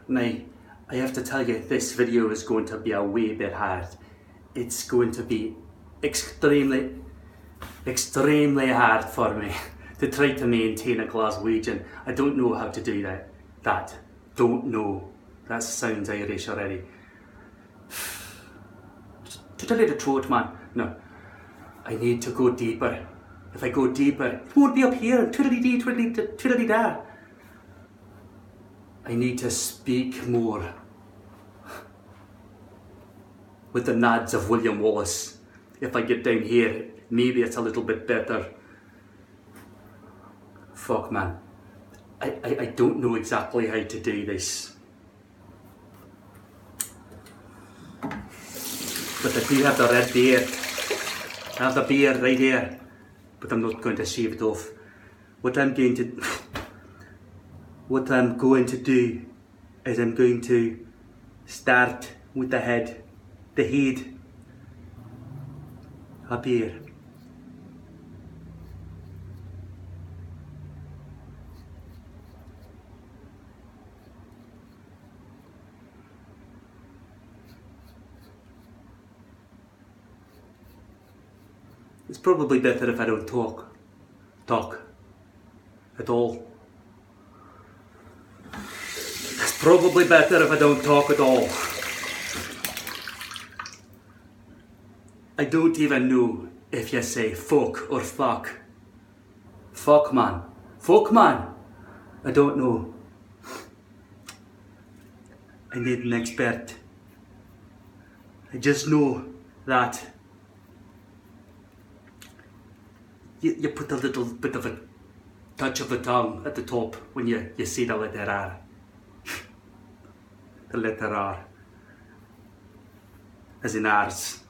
Now, I have to tell you, this video is going to be a wee bit hard. It's going to be extremely hard for me to try to maintain a Glaswegian. I don't know how to do that. Don't know. That sounds Irish already. To tell you the truth, man, no. I need to go deeper. If I go deeper, it won't be up here, twiddly-dee, twiddly-da. I need to speak more with the nads of William Wallace. If I get down here, maybe it's a little bit better. Fuck, man. I don't know exactly how to do this. But I do have the red beard. I have the beard right here. But I'm not going to shave it off. What I'm going to do is I'm going to start with the head. The head up here. It's probably better if I don't talk at all. It's probably better if I don't talk at all. I don't even know if you say fuck or fuck. Fuck, man. Fuck, man. I don't know. I need an expert. I just know that you put a little bit of a touch of the tongue at the top when you say the letter R. The letter R. As in ours.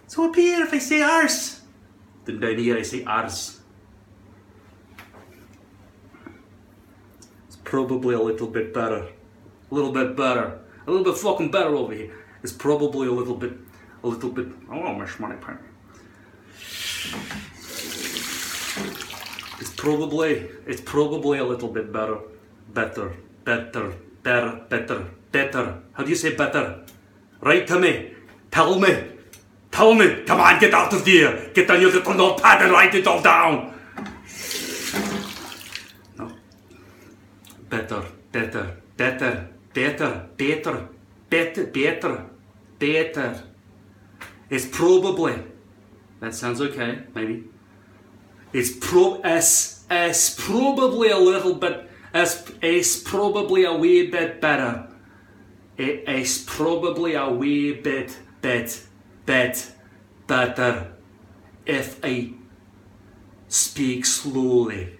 So up here if I say ours, then down here I say ours. It's probably a little bit better. A little bit better. A little bit fucking better over here. It's probably a little bit, oh, Miss Moneypenny. It's probably a little bit better. Better. How do you say better? Write to me. Tell me. Come on, get out of there. Get on your little notepad and write it all down. No. Better. It's probably, that sounds okay, maybe. It's probably a little bit, it's probably a wee bit better. It is probably a wee bit better if I speak slowly.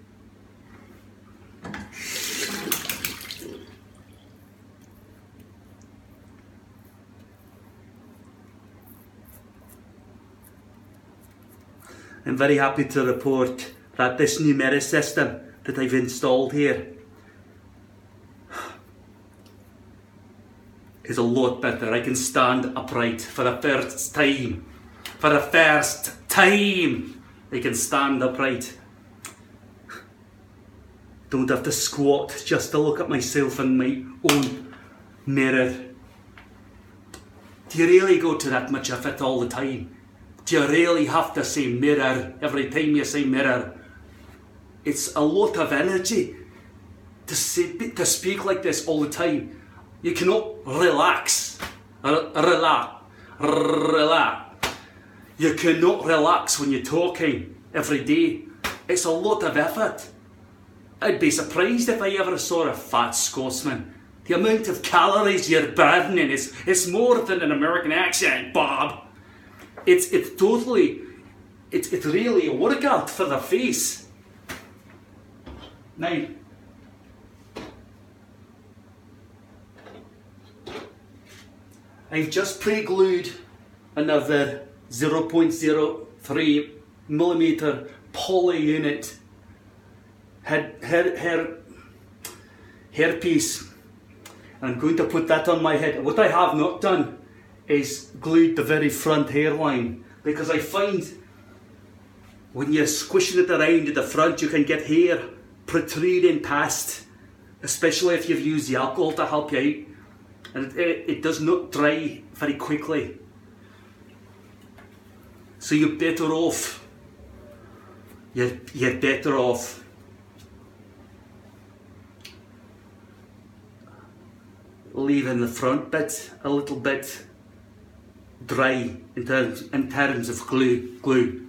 I'm very happy to report that this new mirror system that I've installed here is a lot better. I can stand upright for the first time. For the first time, I can stand upright. Don't have to squat just to look at myself in my own mirror. Do you really go to that much effort all the time? Do you really have to say mirror every time you say mirror? It's a lot of energy to speak like this all the time. You cannot relax. Relax. You cannot relax when you're talking every day. It's a lot of effort. I'd be surprised if I ever saw a fat Scotsman. The amount of calories you're burning is more than an American accent, Bob. It's really a workout for the face. Now, I've just pre-glued another 0.03 millimeter poly unit hairpiece. And I'm going to put that on my head. What I have not done is glued the very front hairline, because I find when you're squishing it around at the front you can get hair protruding past, especially if you've used the alcohol to help you out. And it does not dry very quickly. So you're better off. You're better off leaving the front bit a little bit dry in terms of glue.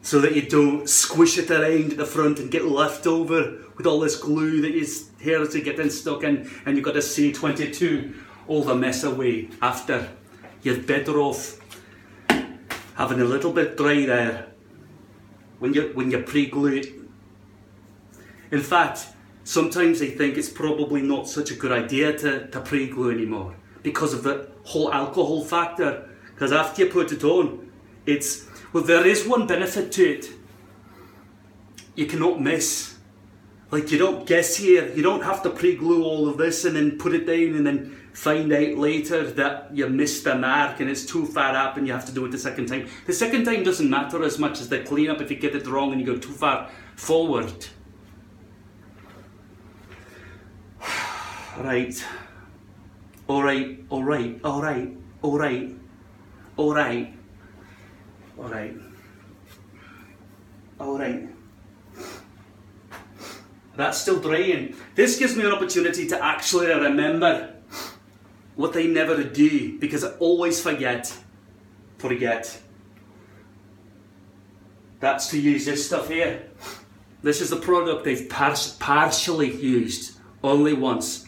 So that you don't squish it around at the front and get left over with all this glue that your hairs are getting stuck in, and you've got to C22 all the mess away after. You're better off having a little bit dry there when you pre-glue it. In fact, sometimes I think it's probably not such a good idea to pre-glue anymore because of the whole alcohol factor. Because after you put it on, well, there is one benefit to it. You cannot miss. Like, you don't guess here. You don't have to pre-glue all of this and then put it down and then find out later that you missed the mark and it's too far up and you have to do it the second time. The second time doesn't matter as much as the cleanup if you get it wrong and you go too far forward. Right. Alright. That's still drying. This gives me an opportunity to actually remember what I never do, because I always forget. That's to use this stuff here. This is the product I've partially used, only once.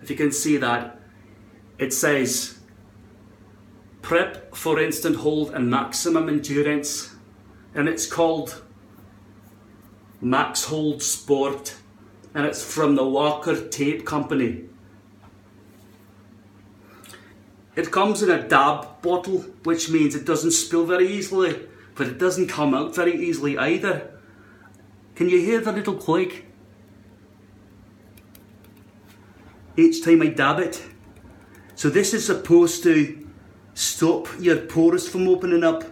If you can see that, it says Prep for instant hold and maximum endurance, and it's called Max Hold Sport, and it's from the Walker Tape Company. It comes in a dab bottle, which means it doesn't spill very easily, but it doesn't come out very easily either. Can you hear the little click each time I dab it? So this is supposed to stop your pores from opening up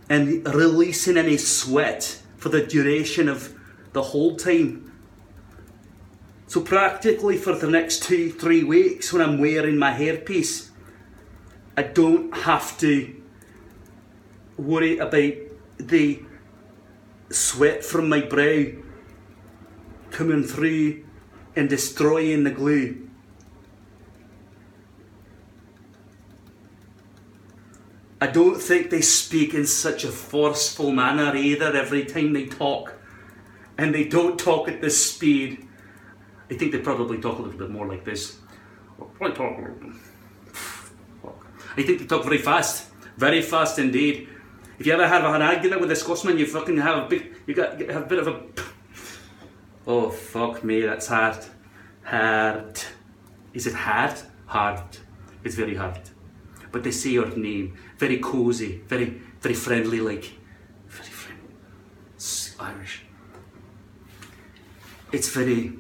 and releasing any sweat for the duration of the hold time. So practically for the next 2-3 weeks when I'm wearing my hairpiece, I don't have to worry about the sweat from my brow coming through and destroying the glue. I don't think they speak in such a forceful manner either every time they talk. And they don't talk at this speed. I think they probably talk a little bit more like this. I think they talk very fast indeed. If you ever have an argument with a Scotsman, you fucking have a big, you have a bit of a, oh fuck me, that's hard. Hard. Is it hard? Hard. It's very hard. But they say your name, very cosy, very friendly, like, very friendly. It's Irish. It's very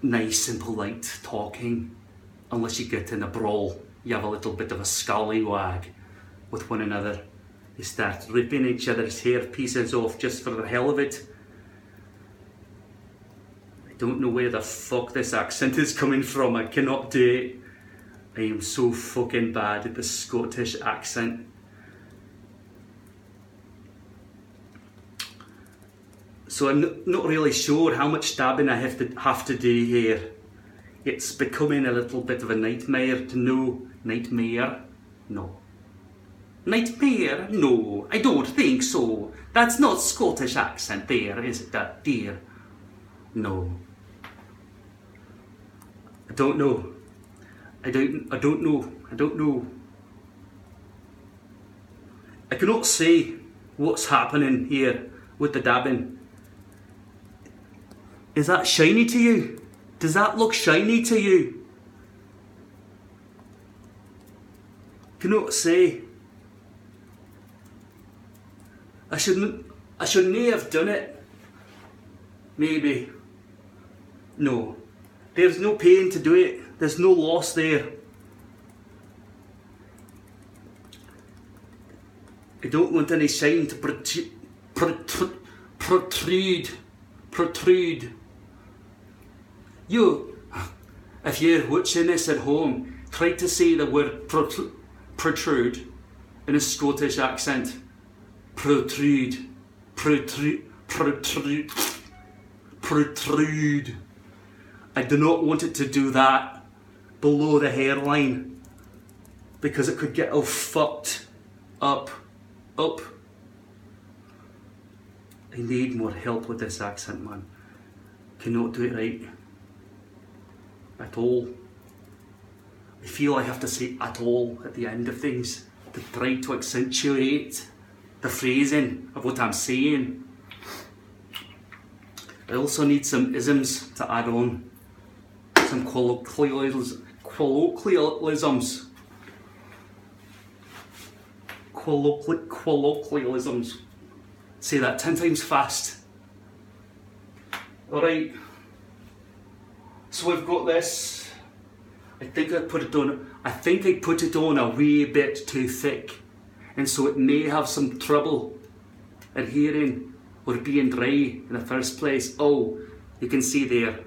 nice and polite talking, unless you get in a brawl. You have a little bit of a scallywag with one another. You start ripping each other's hair pieces off just for the hell of it. I don't know where the fuck this accent is coming from. I cannot do it. I am so fucking bad at the Scottish accent. So I'm not really sure how much dabbing I have to do here. It's becoming a little bit of a nightmare to know. Nightmare? No. Nightmare? No, I don't think so. That's not Scottish accent there, is it, that dear? No. I don't know. I don't know. I cannot say what's happening here with the dabbing. Is that shiny to you? Does that look shiny to you? Cannot say. I shouldn't have done it. Maybe. No. There's no pain to do it. There's no loss there. I don't want any shine to protrude. You, if you're watching this at home, try to say the word protrude in a Scottish accent. Protrude. I do not want it to do that below the hairline, because it could get all fucked up. I need more help with this accent, man. Cannot do it right at all. I feel I have to say at all at the end of things to try to accentuate the phrasing of what I'm saying. I also need some isms to add on, some colloquialisms. Say that 10 times fast. Alright, so we've got this. I think I put it on a wee bit too thick, and so it may have some trouble adhering or being dry in the first place. Oh, you can see there.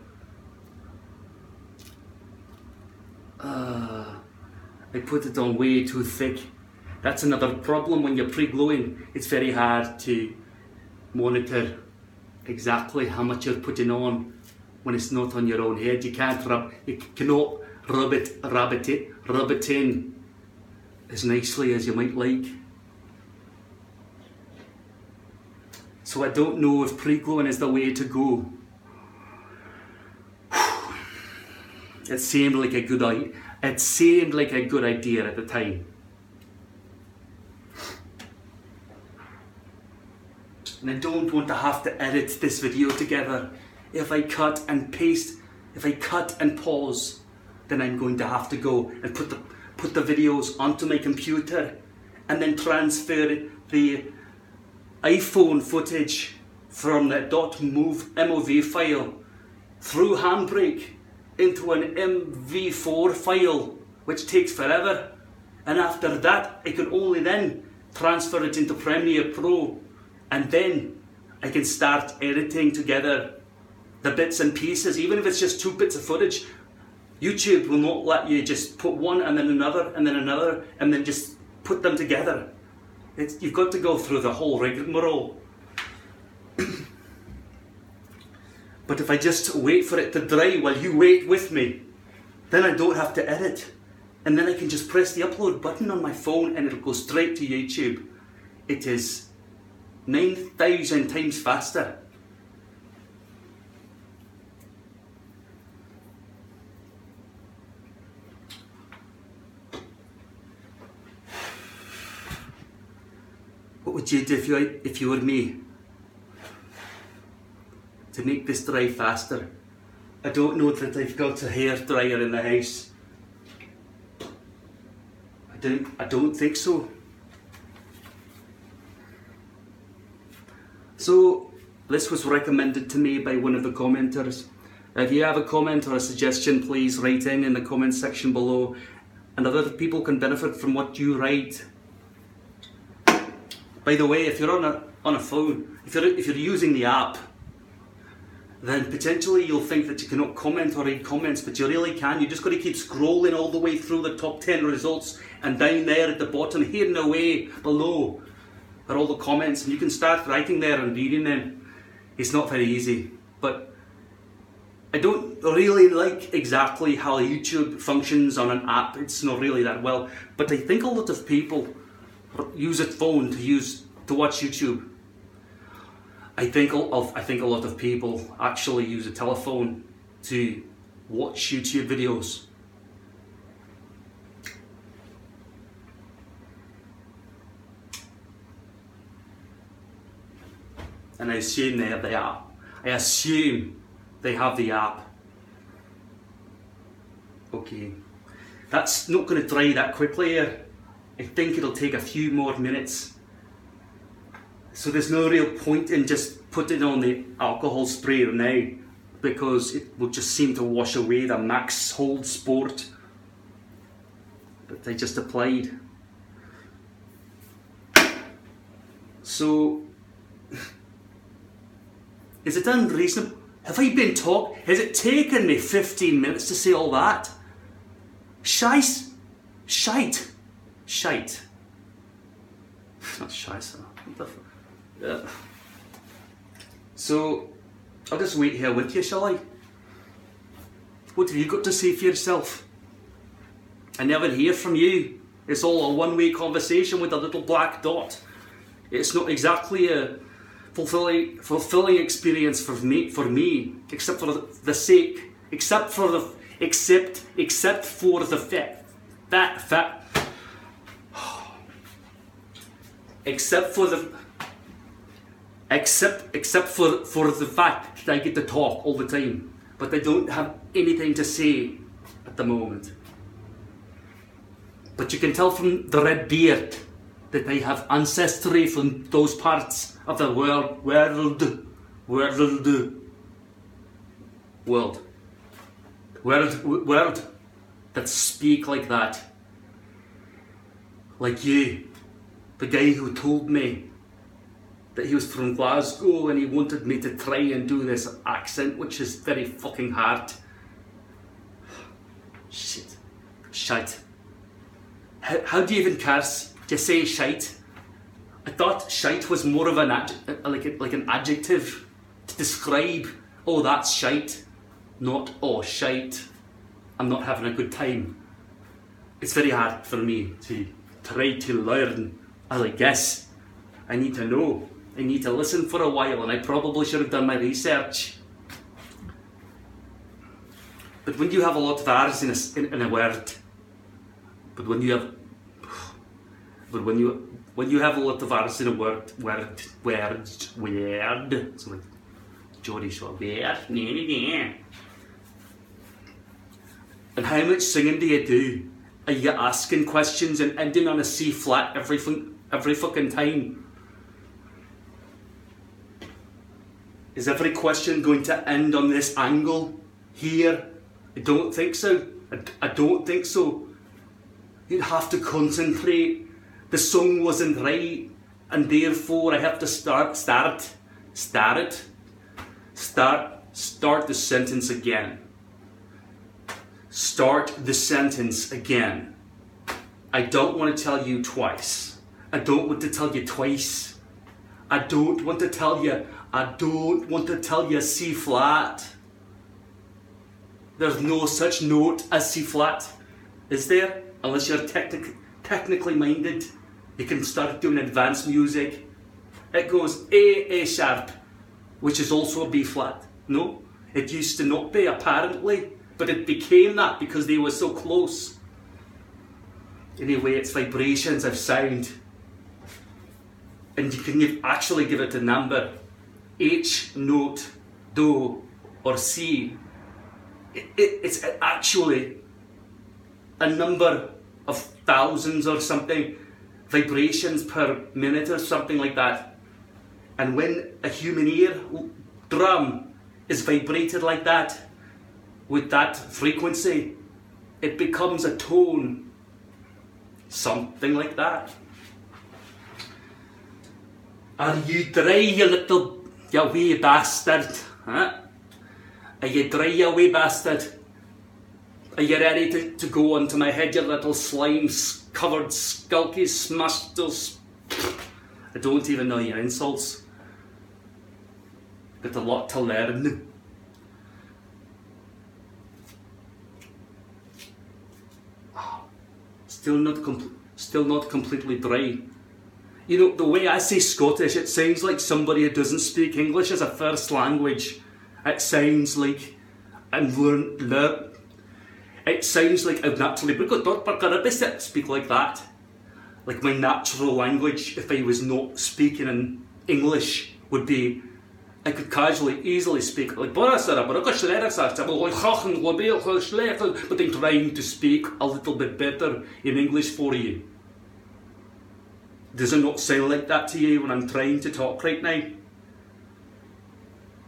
I put it on way too thick. That's another problem when you're pre-glowing. It's very hard to monitor exactly how much you're putting on when it's not on your own head. You cannot rub it in as nicely as you might like. So I don't know if pre-glowing is the way to go. It seemed like a good idea at the time. And I don't want to have to edit this video together. If I cut and paste, if I cut and pause, then I'm going to have to go and put the videos onto my computer and then transfer the iPhone footage from the .mov file through Handbrake into an MV4 file, which takes forever. And after that, I can only then transfer it into Premiere Pro, and then I can start editing together the bits and pieces. Even if it's just 2 bits of footage, YouTube will not let you just put one and then another and then another and then just put them together. You've got to go through the whole rigmarole. But if I just wait for it to dry while you wait with me, then I don't have to edit. And then I can just press the upload button on my phone and it'll go straight to YouTube. It is 9,000 times faster. What would you do if you were me? To make this dry faster? I don't know that I've got a hair dryer in the house. I don't think so. So this was recommended to me by one of the commenters. If you have a comment or a suggestion, please write in the comment section below, and other people can benefit from what you write. By the way, if you're on a phone, if you're using the app, then potentially you'll think that you cannot comment or read comments, but you really can. You just got to keep scrolling all the way through the top 10 results, and down there at the bottom, hidden away below, are all the comments, and you can start writing there and reading them. It's not very easy, but I don't really like exactly how YouTube functions on an app. It's not really that well, but I think a lot of people use a phone to watch YouTube. I think a lot of people actually use a telephone to watch YouTube videos. And I assume they have the app. I assume they have the app. Okay, that's not going to dry that quickly here. I think it'll take a few more minutes. So there's no real point in just putting on the alcohol sprayer now, because it will just seem to wash away the Max Hold Sport that I just applied. So, is it unreasonable? Have I been talking? Has it taken me 15 minutes to say all that? Shite. Not shite. Yeah. So, I'll just wait here with you, shall I? What have you got to say for yourself? I never hear from you. It's all a one-way conversation with a little black dot. It's not exactly a fulfilling experience for me, except for the sake, except for the fact that I get to talk all the time, but I don't have anything to say at the moment. But you can tell from the red beard that I have ancestry from those parts of the world that speak like that. Like you, the guy who told me that he was from Glasgow and he wanted me to try and do this accent, which is very fucking hard. Shite. How do you even curse? Do you say shite? I thought shite was more of an like an adjective to describe, oh that's shite, not oh shite, I'm not having a good time. It's very hard for me to try to learn, as I guess. I need to know. I need to listen for a while, and I probably should have done my research. But when you have a lot of R's in a word, when you have a lot of R's in a word, so like Geordie Shaw, and how much singing do you do? Are you asking questions and ending on a C flat every fucking time? Is every question going to end on this angle here? I don't think so. I don't think so. You'd have to concentrate. The song wasn't right, and therefore I have to start the sentence again. Start the sentence again. I don't want to tell you twice. I don't want to tell you twice. I don't want to tell you C flat. There's no such note as C flat, is there? Unless you're technically minded. You can start doing advanced music. It goes A sharp, which is also a B flat. No, it used to not be apparently, but it became that because they were so close. Anyway, it's vibrations of sound. And you can actually give it a number. H note, Do, or C. It's actually a number of thousands or something, vibrations per minute or something like that. And when a human ear drum is vibrated like that, with that frequency, it becomes a tone, something like that. Are you dry, you wee bastard? Huh? Are you dry, you wee bastard? Are you ready to go onto my head, you little slime-covered skulky smusters? I don't even know your insults. Got a lot to learn. Still not completely dry. You know, the way I say Scottish, it sounds like somebody who doesn't speak English as a first language. It sounds like I'm It sounds like I've naturally speak like that. Like my natural language, if I was not speaking in English, would be, I could casually, easily speak like, but I'm trying to speak a little bit better in English for you. Does it not sound like that to you when I'm trying to talk right now?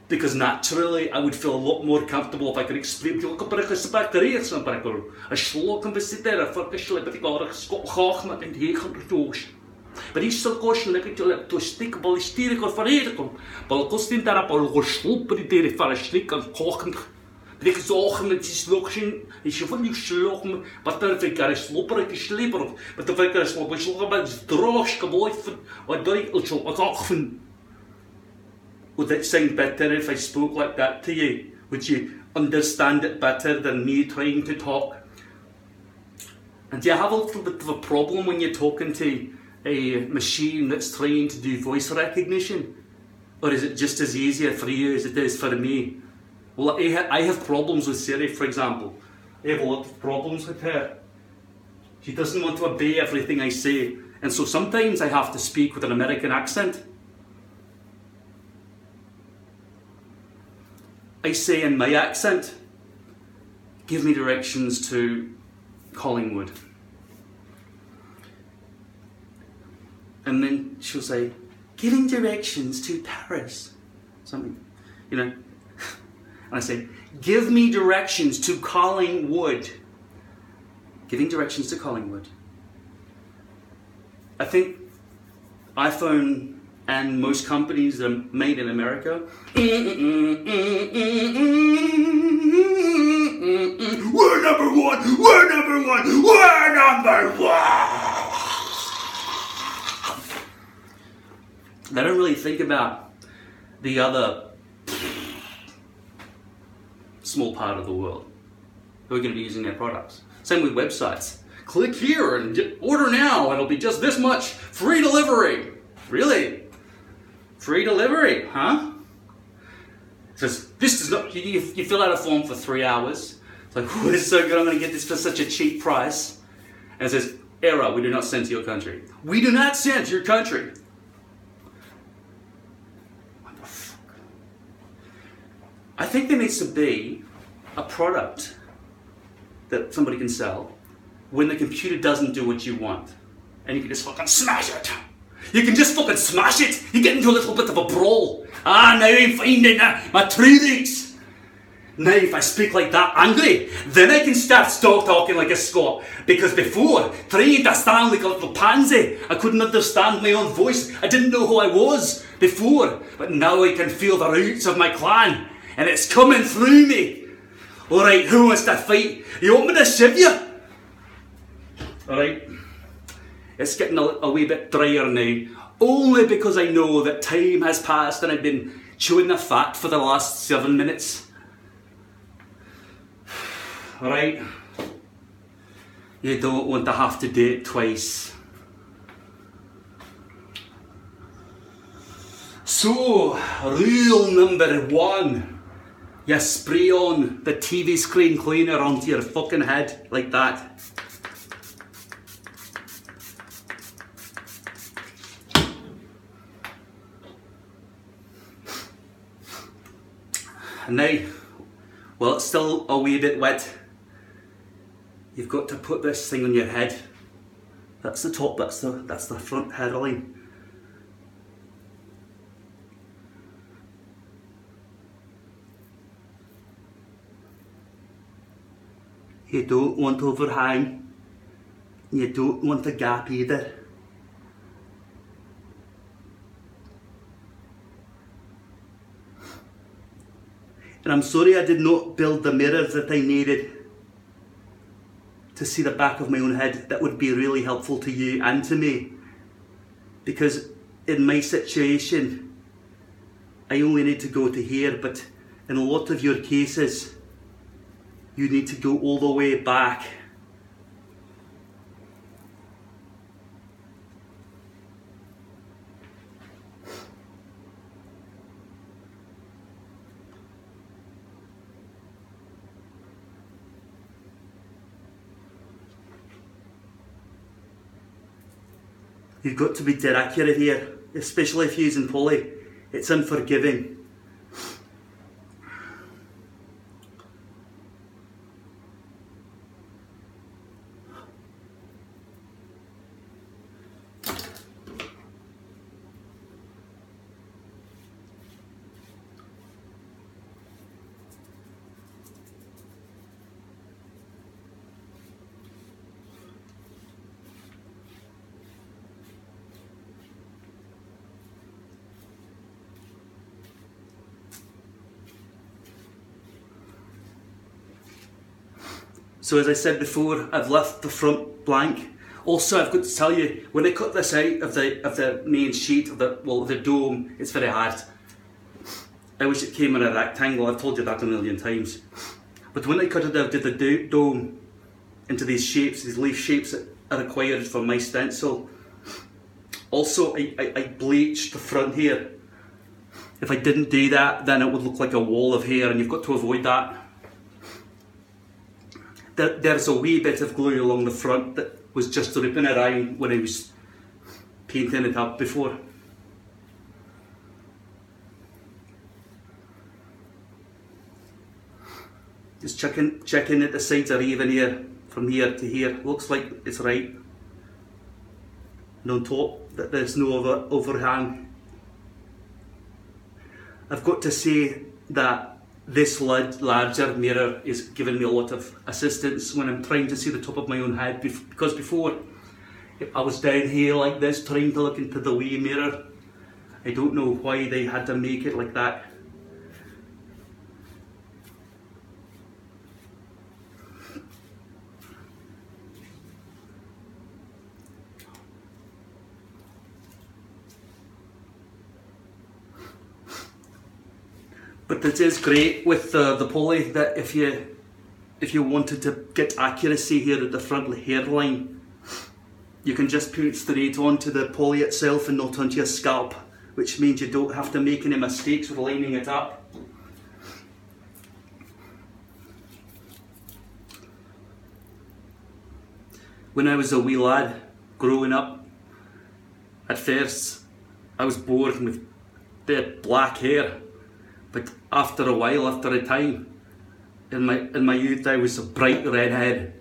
Because naturally, I would feel a lot more comfortable if I could explain to you, but he's so caution like to stick ballistiek or verredigen. Balkostin daar op geslopen die verstiek en kochen. Ik zag met die slokchen, is je van die slochen, wat er vind ik slopper ik sleper, wat er vind ik slopper met droog geboid van wat doe ik zo wat van. Would it sound better if I spoke like that to you? Would you understand it better than me trying to talk? And do you have a little bit of a problem when you're talking to a machine that's trying to do voice recognition? Or is it just as easier for you as it is for me? Well, I have problems with Siri, for example. I have a lot of problems with her. She doesn't want to obey everything I say, and so sometimes I have to speak with an American accent. I say in my accent, give me directions to Collingwood. And then she'll say, giving directions to Paris. Something, you know. And I say, give me directions to Collingwood. Giving directions to Collingwood. I think iPhone and most companies that are made in America. We're number one! We're number one! We're number one! They don't really think about the other small part of the world who are going to be using their products. Same with websites. Click here and order now. It'll be just this much. Free delivery. Really? Free delivery, huh? It says, this does not, you fill out a form for 3 hours. It's like, oh, this is so good, I'm going to get this for such a cheap price. And it says, error, we do not send to your country. We do not send to your country. What the fuck? I think there needs to be a product that somebody can sell when the computer doesn't do what you want. And you can just fucking smash it. You can just fucking smash it. You get into a little bit of a brawl. Ah, now I'm finding my truths. Now if I speak like that angry, then I can start talking like a Scot. Because before, trying to stand like a little pansy, I couldn't understand my own voice. I didn't know who I was before. But now I can feel the roots of my clan. And it's coming through me. Alright, who wants to fight? You want me to shiv you? Alright. It's getting a wee bit drier now, only because I know that time has passed and I've been chewing the fat for the last 7 minutes. Alright? You don't want to have to do it twice. So, rule number 1. You spray on the TV screen cleaner onto your fucking head like that. And now, well, it's still a wee bit wet. You've got to put this thing on your head. That's the top, that's the front headline. You don't want overhang. You don't want a gap either. And I'm sorry I did not build the mirrors that I needed to see the back of my own head. That would be really helpful to you and to me. Because in my situation, I only need to go to here, but in a lot of your cases, you need to go all the way back. You've got to be dead accurate here, especially if you're using poly. It's unforgiving. So as I said before, I've left the front blank. Also, I've got to tell you, when I cut this out of the main sheet, of the dome, it's very hard. I wish it came in a rectangle, I've told you that a million times. But when I cut it out of the dome into these shapes, these leaf shapes that are required for my stencil. Also, I bleached the front here. If I didn't do that, then it would look like a wall of hair, and you've got to avoid that. There's a wee bit of glue along the front that was just ripping around when I was painting it up before. Just checking that the sides are even here, from here to here. Looks like it's right. And on top, that there's no overhang. I've got to say that this larger mirror is giving me a lot of assistance when I'm trying to see the top of my own head, because before I was down here like this trying to look into the wee mirror. I don't know why they had to make it like that. But it is great with the poly that if you wanted to get accuracy here at the front hairline, you can just put it straight onto the poly itself and not onto your scalp, which means you don't have to make any mistakes with lining it up. When I was a wee lad growing up, at first I was born with the black hair. But after a while, after a time, in my youth, I was a bright redhead,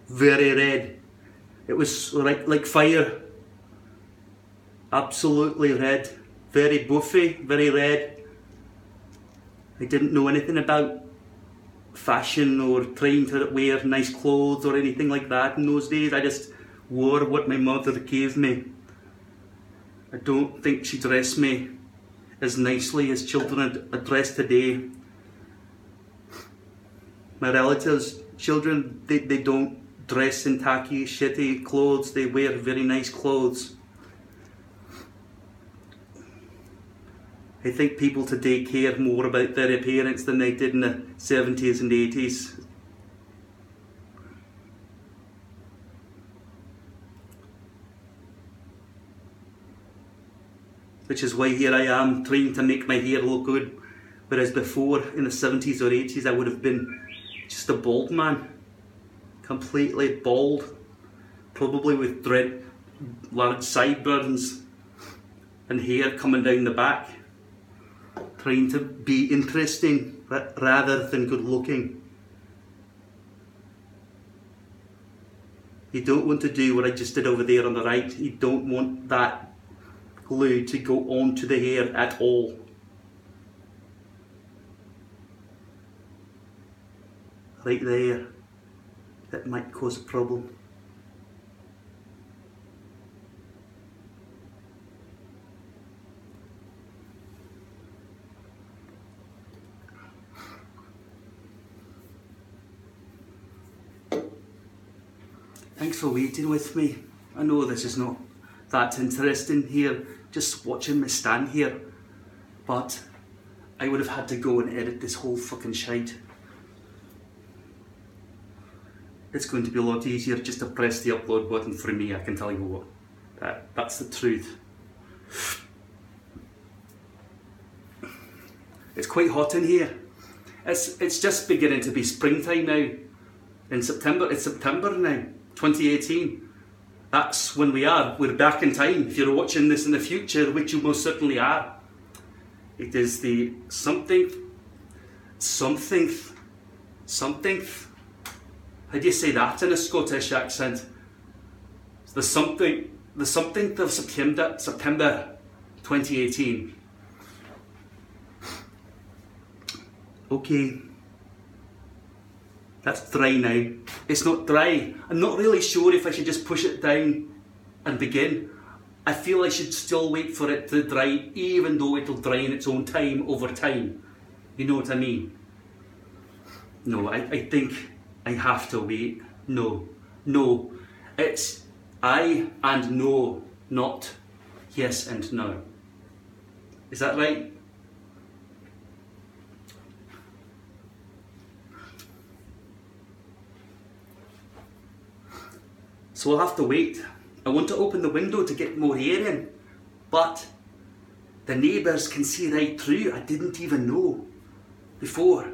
very red. It was like fire, absolutely red, very buffy, very red. I didn't know anything about fashion or trying to wear nice clothes or anything like that in those days. I just wore what my mother gave me. I don't think she dressed me as nicely as children are dressed today. My relatives, children, they don't dress in tacky, shitty clothes. They wear very nice clothes. I think people today care more about their appearance than they did in the 70s and 80s. Which is why here I am trying to make my hair look good, whereas before in the 70s or 80s I would have been just a bald man, completely bald, probably with large sideburns and hair coming down the back, trying to be interesting rather than good looking. You don't want to do what I just did over there on the right. You don't want that glue to go onto the hair at all. Right there, that might cause a problem. Thanks for waiting with me. I know this is not that interesting here, just watching me stand here, but I would have had to go and edit this whole fucking shite. It's going to be a lot easier just to press the upload button for me, I can tell you what. That's the truth. It's quite hot in here. It's just beginning to be springtime now. In September, it's September now, 2018. That's when we're back in time. If you're watching this in the future, which you most certainly are. It is the something, how do you say that in a Scottish accent? It's the something of September 2018. Okay. That's dry now. It's not dry. I'm not really sure if I should just push it down and begin. I feel I should still wait for it to dry, even though it'll dry in its own time over time. You know what I mean? No, I think I have to wait. No, no. It's I and no, not yes and no. Is that right? So we'll have to wait. I want to open the window to get more air in, but the neighbours can see right through. I didn't even know before.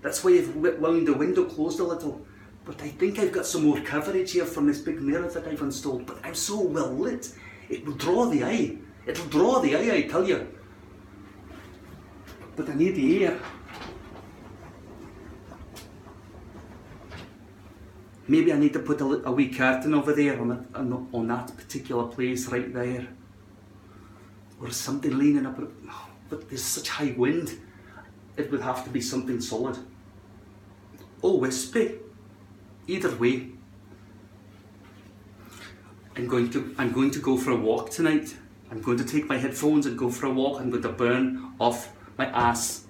That's why I've wound the window closed a little. But I think I've got some more coverage here from this big mirror that I've installed. But I'm so well lit, it will draw the eye. It'll draw the eye, I tell you. But I need the air. Maybe I need to put a wee curtain over there on that particular place right there. Or something leaning up. But there's such high wind. It would have to be something solid. Oh, wispy. Either way. I'm going to go for a walk tonight. I'm going to take my headphones and go for a walk. I'm going to burn off my arse.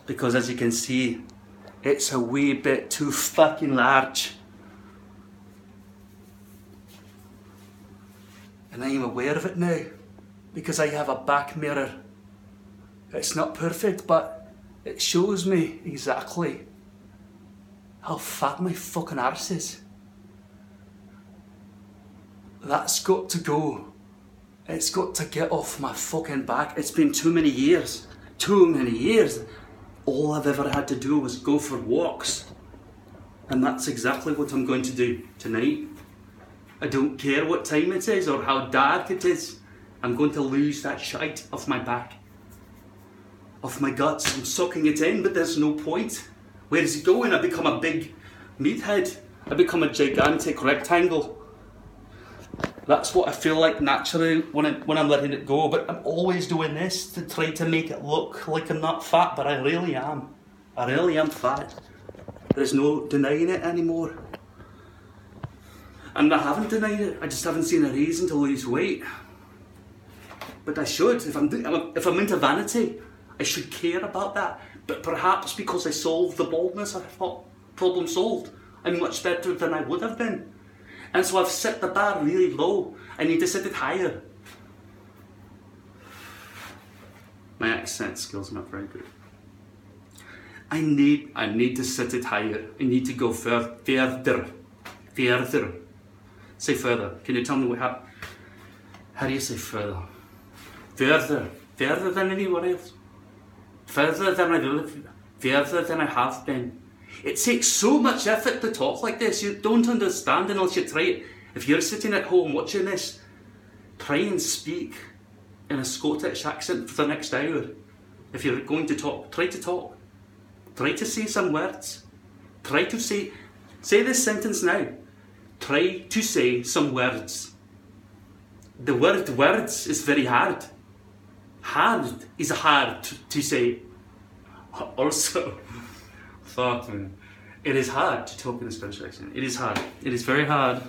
Because as you can see, it's a wee bit too fucking large. And I am aware of it now, because I have a back mirror. It's not perfect, but it shows me exactly how fat my fucking arse is. That's got to go. It's got to get off my fucking back. It's been too many years. Too many years. All I've ever had to do was go for walks. And that's exactly what I'm going to do tonight. I don't care what time it is or how dark it is. I'm going to lose that shite off my back. Off my guts. I'm sucking it in, but there's no point. Where is it going? I become a big meathead. I become a gigantic rectangle. That's what I feel like naturally when I'm letting it go, but I'm always doing this to try to make it look like I'm not fat, but I really am. I really am fat. There's no denying it anymore. And I haven't denied it, I just haven't seen a reason to lose weight. But I should. If I'm into vanity, I should care about that. But perhaps because I solved the baldness, I thought, problem solved. I'm much better than I would have been. And so I've set the bar really low. I need to set it higher. My accent skills are not very good. I need to set it higher. I need to go further. Say further. Can you tell me what happened? How do you say further? Further. Further than anyone else. Further than I live. Further than I have been. It takes so much effort to talk like this. You don't understand unless you try it. If you're sitting at home watching this, try and speak in a Scottish accent for the next hour. If you're going to talk, try to talk. Try to say some words. Try to say this sentence now. Try to say some words. The word words is very hard. Hard is hard to say. Also, fuck man. It is hard to talk in a Scottish accent. It is hard. It is very hard.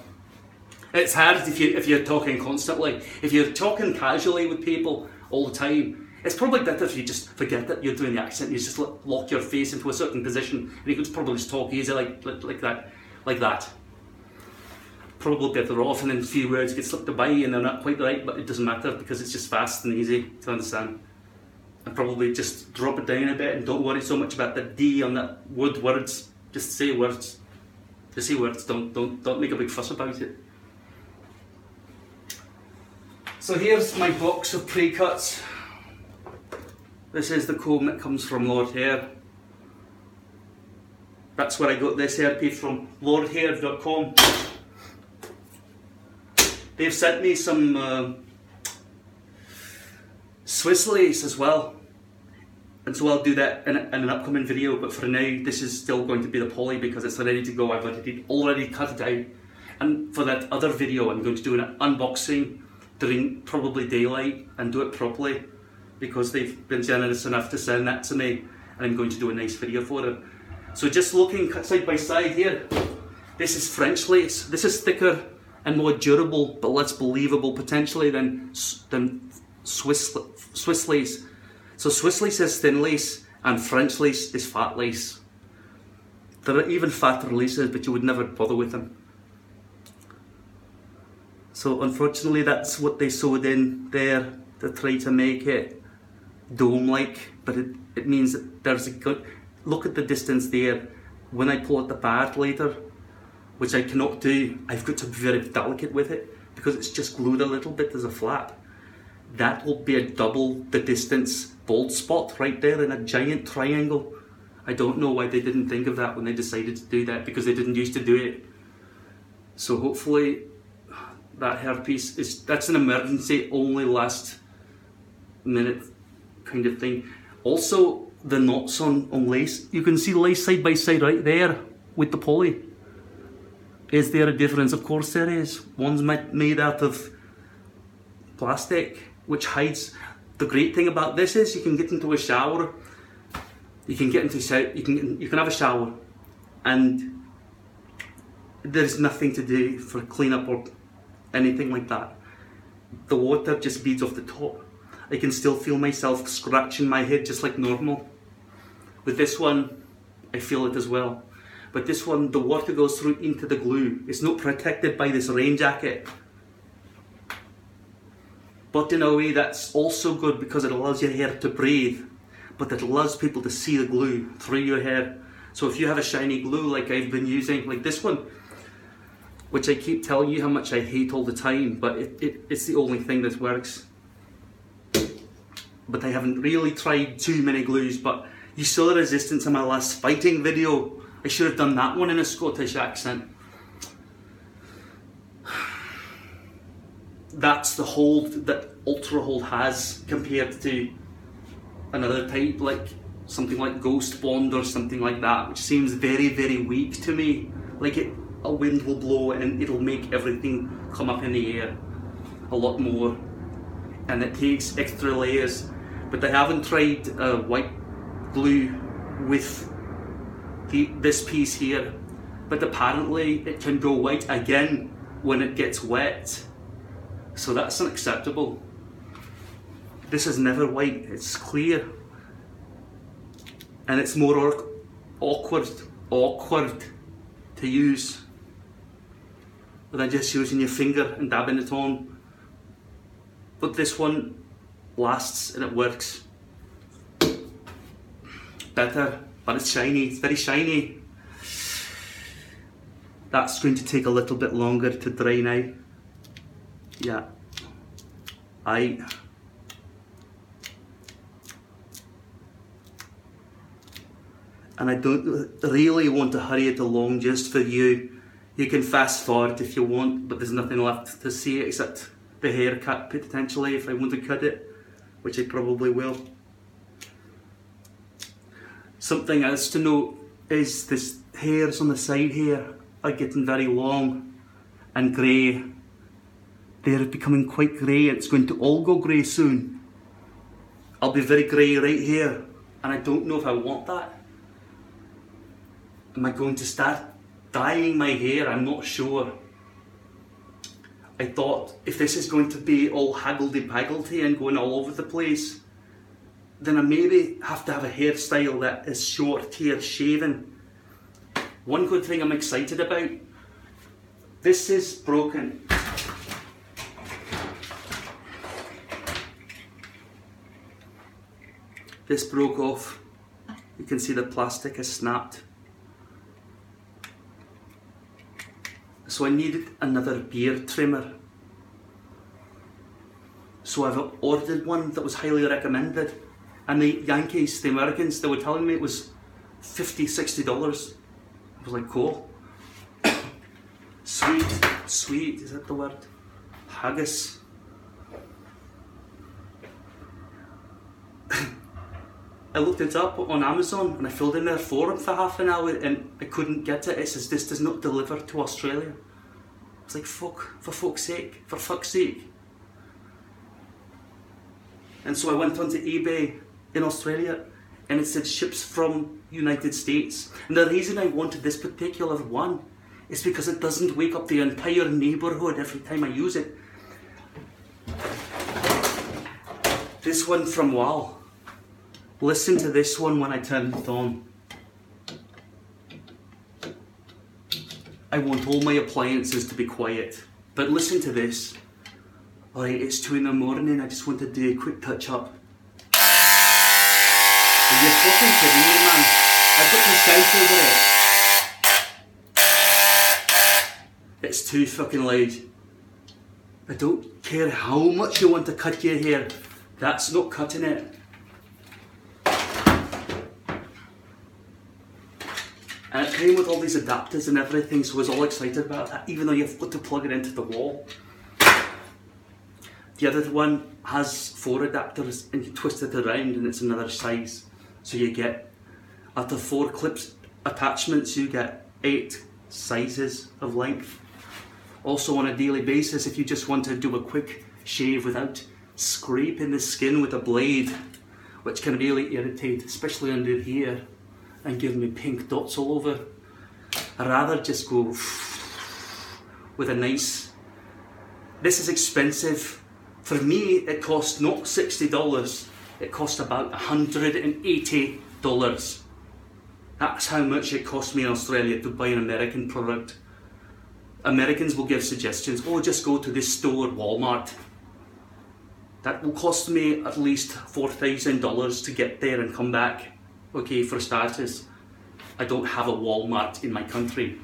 It's hard if you're talking constantly. If you're talking casually with people all the time, it's probably better if you just forget that you're doing the accent. You just lock your face into a certain position and you can probably just talk easy like that. Probably better off, and then a few words get slipped by and they're not quite right, but it doesn't matter because it's just fast and easy to understand. And probably just drop it down a bit and don't worry so much about the D on the words. Just say words. Just say words. Don't make a big fuss about it. So here's my box of pre-cuts. This is the comb that comes from Lord Hair. That's where I got this hairpiece from, lordhair.com. They've sent me some Swiss lace as well. And so I'll do that in an upcoming video, but for now this is still going to be the poly because it's ready to go. I've already cut it out. And for that other video I'm going to do an unboxing during probably daylight and do it properly because they've been generous enough to send that to me and I'm going to do a nice video for it. So just looking side by side here, this is French lace. This is thicker and more durable but less believable potentially than Swiss lace. So Swiss lace is thin lace And French lace is fat lace. There are even fatter laces, but you would never bother with them. So unfortunately that's what they sewed in there to try to make it dome-like, but it means that there's a good, look at the distance there. When I pull out the pad later, which I cannot do, I've got to be very delicate with it because it's just glued a little bit as a flap. That will be a double the distance bald spot right there in a giant triangle. I don't know why they didn't think of that when they decided to do that, because they didn't used to do it. So hopefully that hairpiece that's an emergency, only last minute kind of thing. Also the knots on lace, you can see lace side by side right there with the poly. Is there a difference? Of course there is. One's made out of plastic, which hides. The great thing about this is you can get into a shower, you can have a shower, and there's nothing to do for cleanup or anything like that. The water just beads off the top. I can still feel myself scratching my head just like normal. With this one, I feel it as well. But this one, the water goes through into the glue. It's not protected by this rain jacket. But in a way that's also good because it allows your hair to breathe, but it allows people to see the glue through your hair. So if you have a shiny glue like I've been using, like this one, which I keep telling you how much I hate all the time, but it's the only thing that works. But I haven't really tried too many glues, but you saw the resistance in my last fighting video. I should have done that one in a Scottish accent. That's the hold that Ultra Hold has compared to another type, like something like Ghost Bond or something like that, which seems very, very weak to me. Like a wind will blow and it'll make everything come up in the air a lot more, and it takes extra layers. But I haven't tried white glue with this piece here, but apparently it can go white again when it gets wet, so that's unacceptable. This is never white, it's clear, and it's more awkward to use than just using your finger and dabbing it on. But this one lasts and it works better, but it's shiny, it's very shiny. That's going to take a little bit longer to dry now. Yeah, and I don't really want to hurry it along just for you. You can fast forward if you want, but there's nothing left to see except the haircut potentially if I want to cut it, which I probably will. Something else to note is this hairs on the side here are getting very long and grey. They're becoming quite grey, and it's going to all go grey soon. I'll be very grey right here, and I don't know if I want that. Am I going to start dyeing my hair? I'm not sure. I thought if this is going to be all haggledy-paggledy and going all over the place, then I maybe have to have a hairstyle that is short hair shaven. One good thing I'm excited about, this is broken. This broke off. You can see the plastic has snapped. So I needed another beard trimmer. So I've ordered one that was highly recommended. And the Yankees, the Americans, they were telling me it was $50, $60. I was like, cool. Sweet, is that the word? Haggis. I looked it up on Amazon and I filled in their forum for half an hour and I couldn't get it. It says this does not deliver to Australia. I was like, for fuck's sake. And so I went onto eBay in Australia and it said ships from United States. And the reason I wanted this particular one is because it doesn't wake up the entire neighbourhood every time I use it. This one from WOW. Listen to this one when I turn it on. I want all my appliances to be quiet, but listen to this. Alright, it's 2 in the morning, I just want to do a quick touch up. Are you fucking kidding me, man? I've got to shout over it. It's too fucking loud. I don't care how much you want to cut your hair, that's not cutting it. And it came with all these adapters and everything, so I was all excited about that, even though you've got to plug it into the wall. The other one has 4 adapters and you twist it around and it's another size. So you get, out of 4 clips attachments, you get 8 sizes of length. Also on a daily basis, if you just want to do a quick shave without scraping the skin with a blade, which can really irritate, especially under here, and give me pink dots all over, I'd rather just go with a nice, this is expensive. For me, it cost not $60, it cost about $180. That's how much it cost me in Australia to buy an American product. Americans will give suggestions, oh, just go to this store, Walmart. That will cost me at least $4,000 to get there and come back. Okay, for starters, I don't have a Walmart in my country.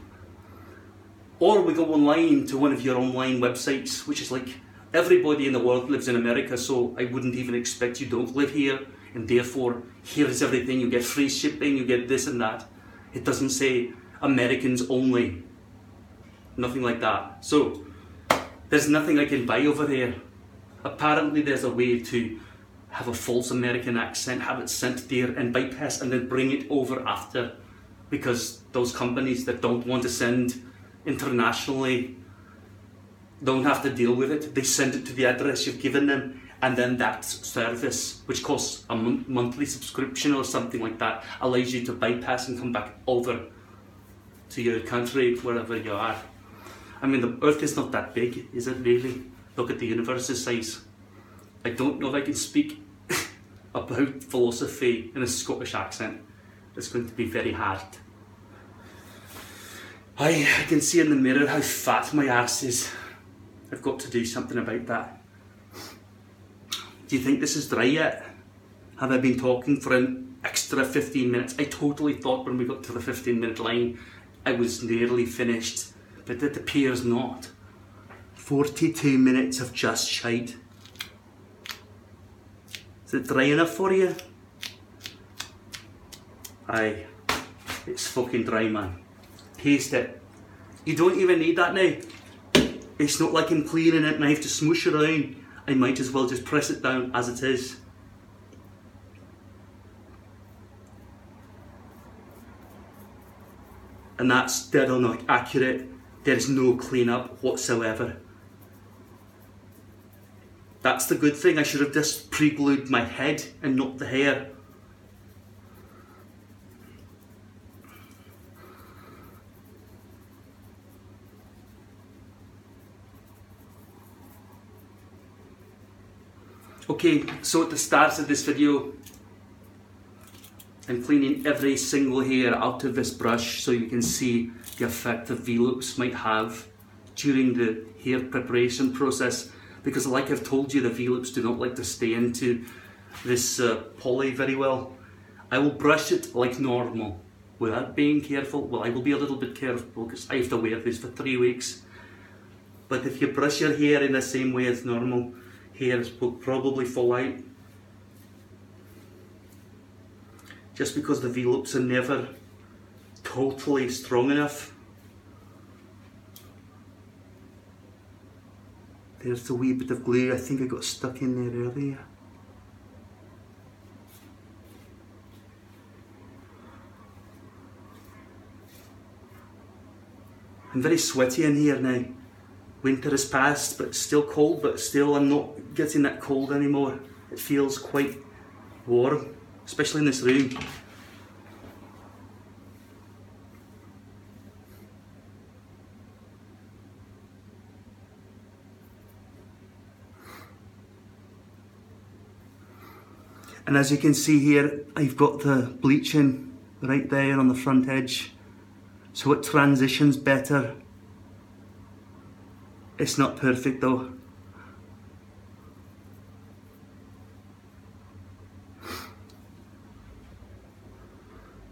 Or we go online to one of your online websites, which is like, everybody in the world lives in America, so I wouldn't even expect you don't live here, and therefore here is everything, you get free shipping, you get this and that. It doesn't say Americans only, nothing like that. So there's nothing I can buy over here. Apparently there's a way to have a false American accent, have it sent there and bypass and then bring it over after, because those companies that don't want to send internationally don't have to deal with it. They send it to the address you've given them, and then that service, which costs a monthly subscription or something like that, allows you to bypass and come back over to your country, wherever you are. I mean, the earth is not that big, is it really? Look at the universe's size. I don't know if I can speak about philosophy in a Scottish accent. It's going to be very hard. I can see in the mirror how fat my ass is. I've got to do something about that. Do you think this is dry yet? Have I been talking for an extra 15 minutes? I totally thought when we got to the 15-minute line I was nearly finished, but it appears not. 42 minutes of just shite. Is it dry enough for you? Aye, it's fucking dry, man. Taste it. You don't even need that now. It's not like I'm cleaning it and I have to smoosh around. I might as well just press it down as it is. And that's dead on accurate. There's no clean-up whatsoever. That's the good thing. I should have just pre-glued my head and not the hair. Okay, so at the start of this video, I'm cleaning every single hair out of this brush so you can see the effect the V-loops might have during the hair preparation process, because like I've told you, the V-loops do not like to stay into this poly very well. I will brush it like normal without being careful. Well, I will be a little bit careful because I have to wear this for 3 weeks. But if you brush your hair in the same way as normal, hairs will probably fall out. Just because the V-loops are never totally strong enough. There's a wee bit of glue, I think I got stuck in there earlier. I'm very sweaty in here now. Winter has passed, but it's still cold, but still I'm not getting that cold anymore. It feels quite warm, especially in this room. And as you can see here, I've got the bleaching right there on the front edge, so it transitions better. It's not perfect though.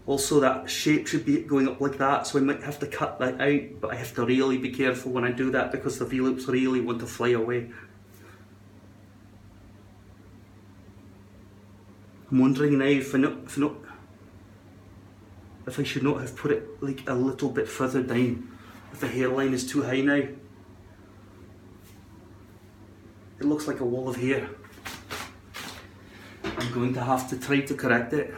Also, that shape should be going up like that, so I might have to cut that out, but I have to really be careful when I do that because the V-loops really want to fly away. I'm wondering now if I should not have put it like a little bit further down, if the hairline is too high now. It looks like a wall of hair. I'm going to have to try to correct it.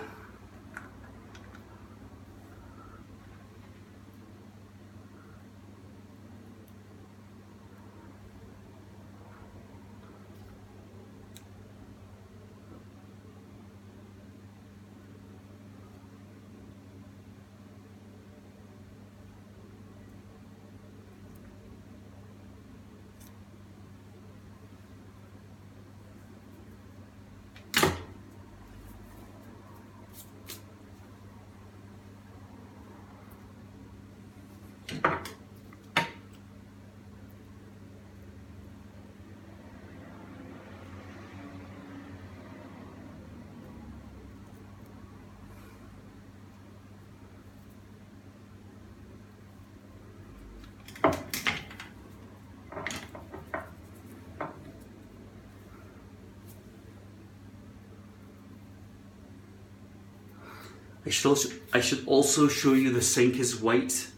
I should also show you the sink is white,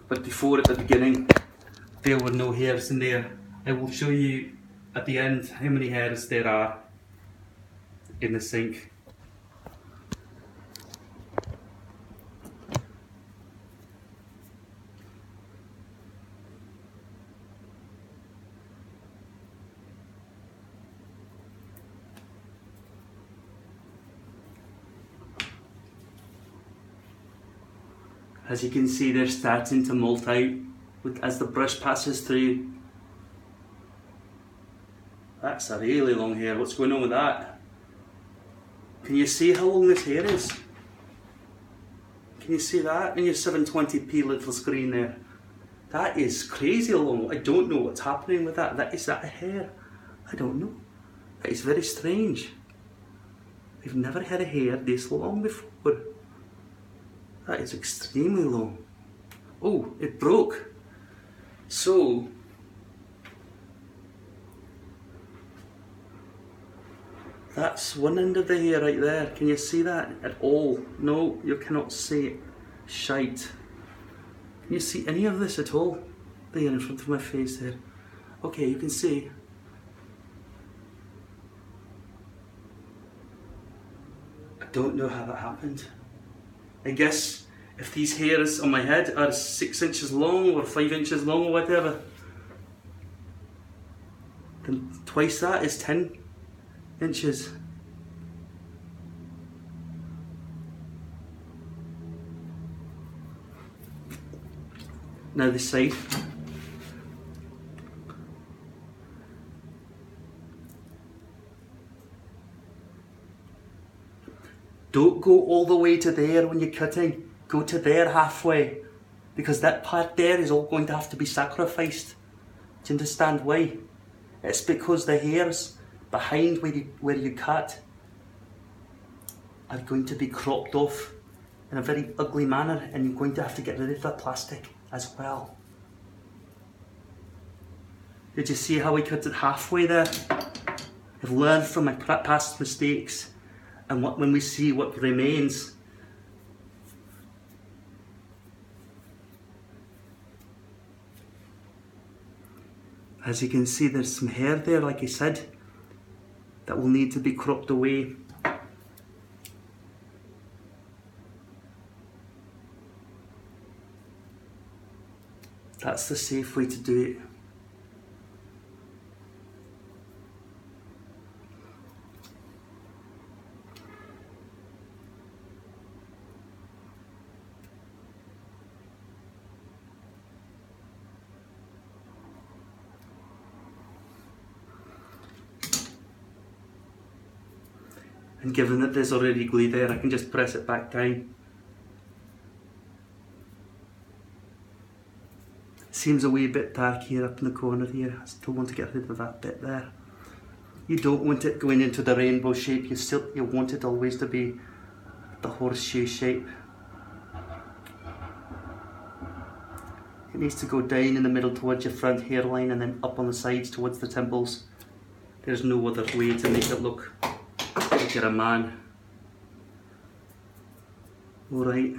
but before at the beginning there were no hairs in there. I will show you at the end how many hairs there are in the sink. As you can see, they're starting to molt out as the brush passes through. That's a really long hair. What's going on with that? Can you see how long this hair is? Can you see that in your 720p little screen there? That is crazy long. I don't know what's happening with that. Is that a hair? I don't know. That is very strange. I've never had a hair this long before. That is extremely long. Oh, it broke. So, that's one end of the hair right there. Can you see that at all? No, you cannot see it. Shite. Can you see any of this at all? There in front of my face there. Okay, you can see. I don't know how that happened. I guess if these hairs on my head are 6 inches long or 5 inches long or whatever, then twice that is 10 inches. Now this side. Don't go all the way to there when you're cutting. Go to there halfway, because that part there is all going to have to be sacrificed. Do you understand why? It's because the hairs behind where you cut are going to be cropped off in a very ugly manner, and you're going to have to get rid of that plastic as well. Did you see how I cut it halfway there? I've learned from my past mistakes, and when we see what remains, as you can see, there's some hair there, like I said, that will need to be cropped away. That's the safe way to do it. And given that there's already glue there, I can just press it back down. Seems a wee bit dark here up in the corner here. I still want to get rid of that bit there. You don't want it going into the rainbow shape, you want it always to be the horseshoe shape. It needs to go down in the middle towards your front hairline and then up on the sides towards the temples. There's no other way to make it look like you're a man. Alright.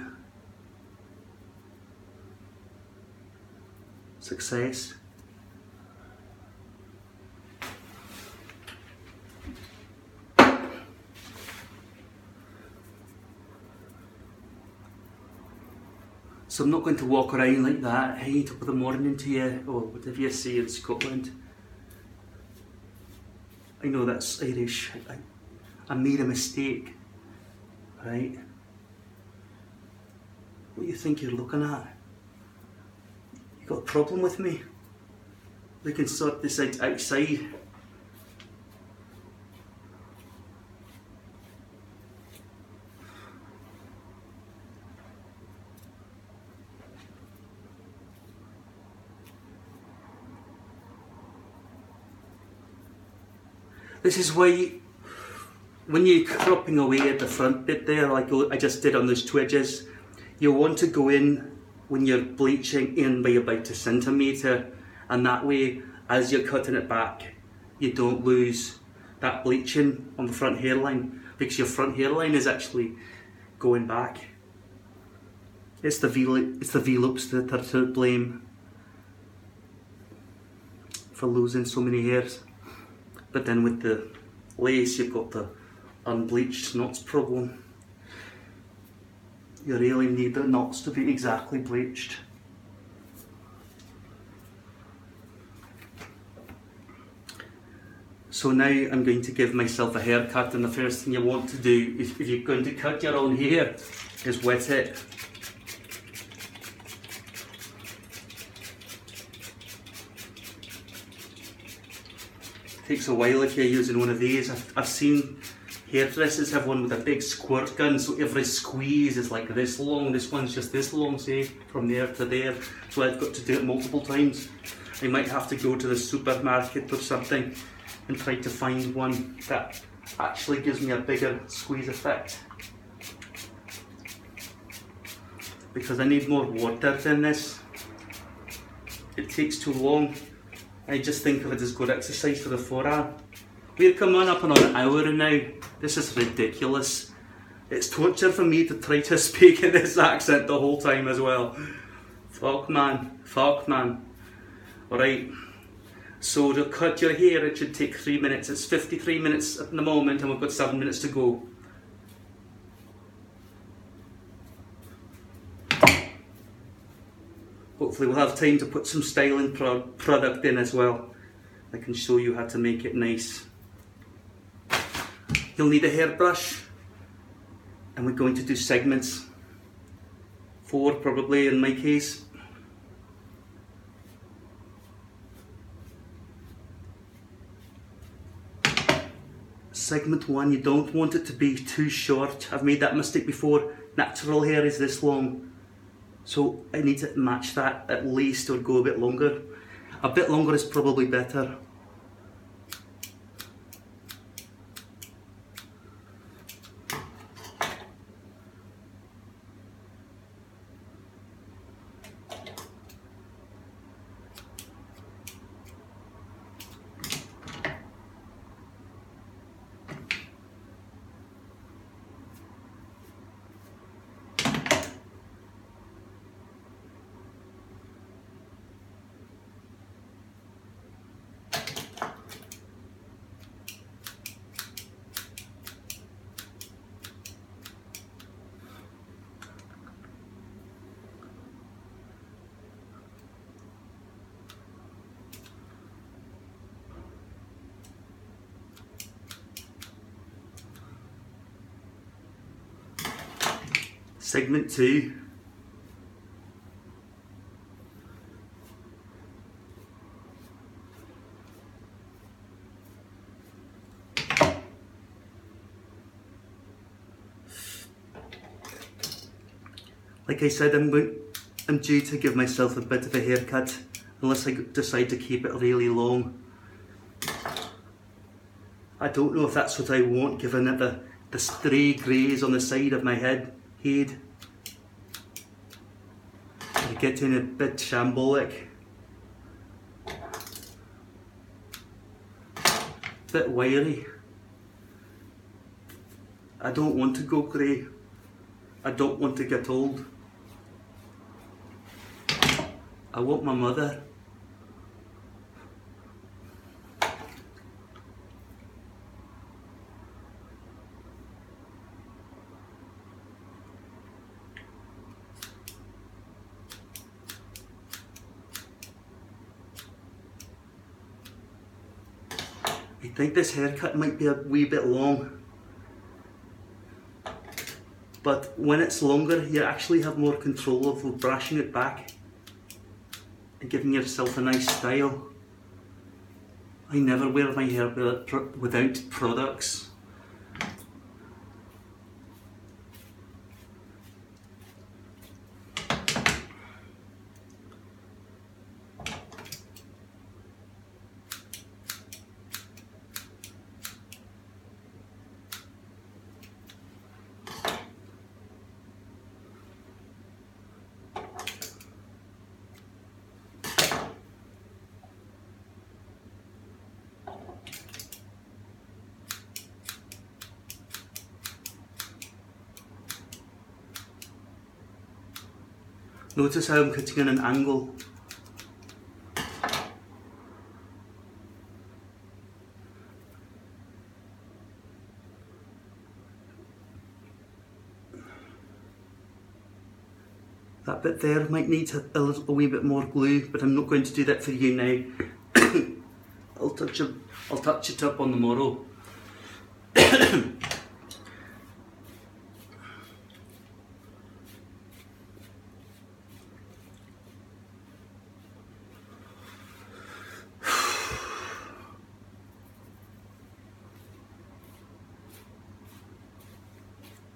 Success. So I'm not going to walk around like that, hey, top of the morning to you, or whatever you say in Scotland. I know that's Irish. I made a mistake, right? What do you think you're looking at? You got a problem with me? We can sort this out outside. This is why when you're cropping away at the front bit there, like I just did on those twedges, you want to go in when you're bleaching in by about a centimetre, and that way as you're cutting it back you don't lose that bleaching on the front hairline, because your front hairline is actually going back. It's the V-loops that are to blame for losing so many hairs. But then with the lace you've got the unbleached knots problem. You really need the knots to be exactly bleached. So now I'm going to give myself a haircut, and the first thing you want to do if you're going to cut your own hair is wet it. Takes a while if you're using one of these. I've seen hairdressers have one with a big squirt gun, so every squeeze is like this long. This one's just this long, say, from there to there. So I've got to do it multiple times. I might have to go to the supermarket or something and try to find one that actually gives me a bigger squeeze effect. Because I need more water than this. It takes too long. I just think of it as good exercise for the forearm. We're coming up on an hour now. This is ridiculous. It's torture for me to try to speak in this accent the whole time as well. Fuck man, fuck man. Alright, so to cut your hair it should take 3 minutes. It's 53 minutes at the moment and we've got 7 minutes to go. Hopefully we'll have time to put some styling product in as well. I can show you how to make it nice. You'll need a hairbrush, and we're going to do segments. 4 probably in my case. Segment 1, you don't want it to be too short. I've made that mistake before. Natural hair is this long. So I need to match that at least, or go a bit longer. A bit longer is probably better. Segment 2. Like I said, I'm due to give myself a bit of a haircut, unless I decide to keep it really long. I don't know if that's what I want, given it the stray greys on the side of my head. It's getting a bit shambolic. Bit wiry. I don't want to go grey. I don't want to get old. I want my mother. I think this haircut might be a wee bit long, but when it's longer you actually have more control of brushing it back and giving yourself a nice style. I never wear my hair without products. Notice how I'm cutting in an angle. That bit there might need a wee bit more glue, but I'm not going to do that for you now. I'll touch it up on the morrow.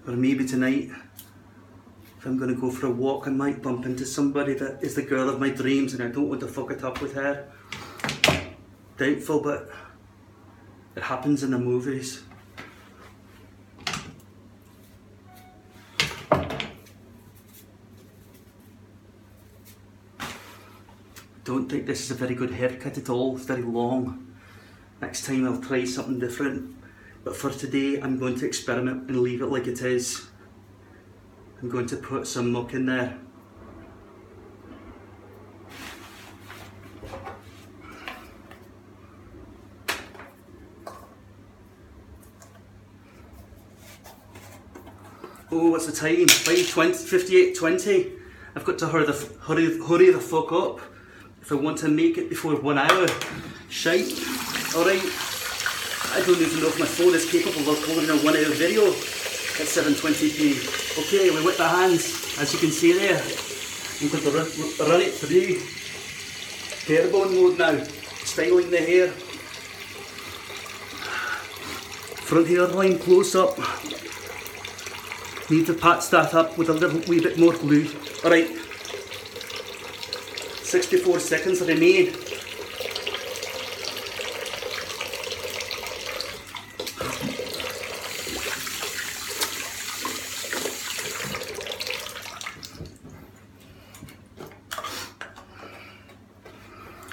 Or maybe tonight, if I'm going to go for a walk, I might bump into somebody that is the girl of my dreams and I don't want to fuck it up with her. Doubtful, but it happens in the movies. Don't think this is a very good haircut at all, it's very long. Next time I'll try something different. But for today, I'm going to experiment and leave it like it is. I'm going to put some muck in there. Oh, what's the time? 58:20. I've got to hurry the fuck up if I want to make it before 1 hour. Shite. Alright. I don't even know if my phone is capable of uploading a 1 hour video at 720p. Okay, we whip the hands, as you can see there. I'm going to run it through hairbone mode now, styling the hair. Front hairline close up. Need to patch that up with a little wee bit more glue. Alright, 64 seconds remain.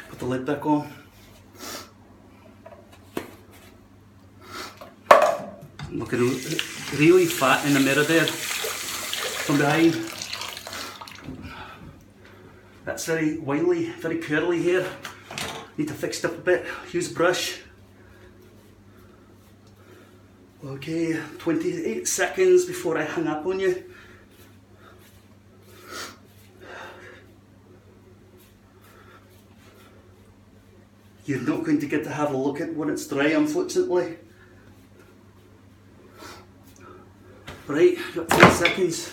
Put the lid back on. I'm looking really fat in the mirror there from behind. That's very wily, very curly hair. Need to fix it up a bit. Use a brush. Okay, 28 seconds before I hang up on you. You're not going to get to have a look at when it's dry, unfortunately. Right, got 10 seconds.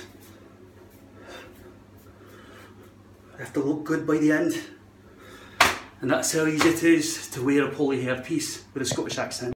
I have to look good by the end. And that's how easy it is to wear a poly hairpiece with a Scottish accent.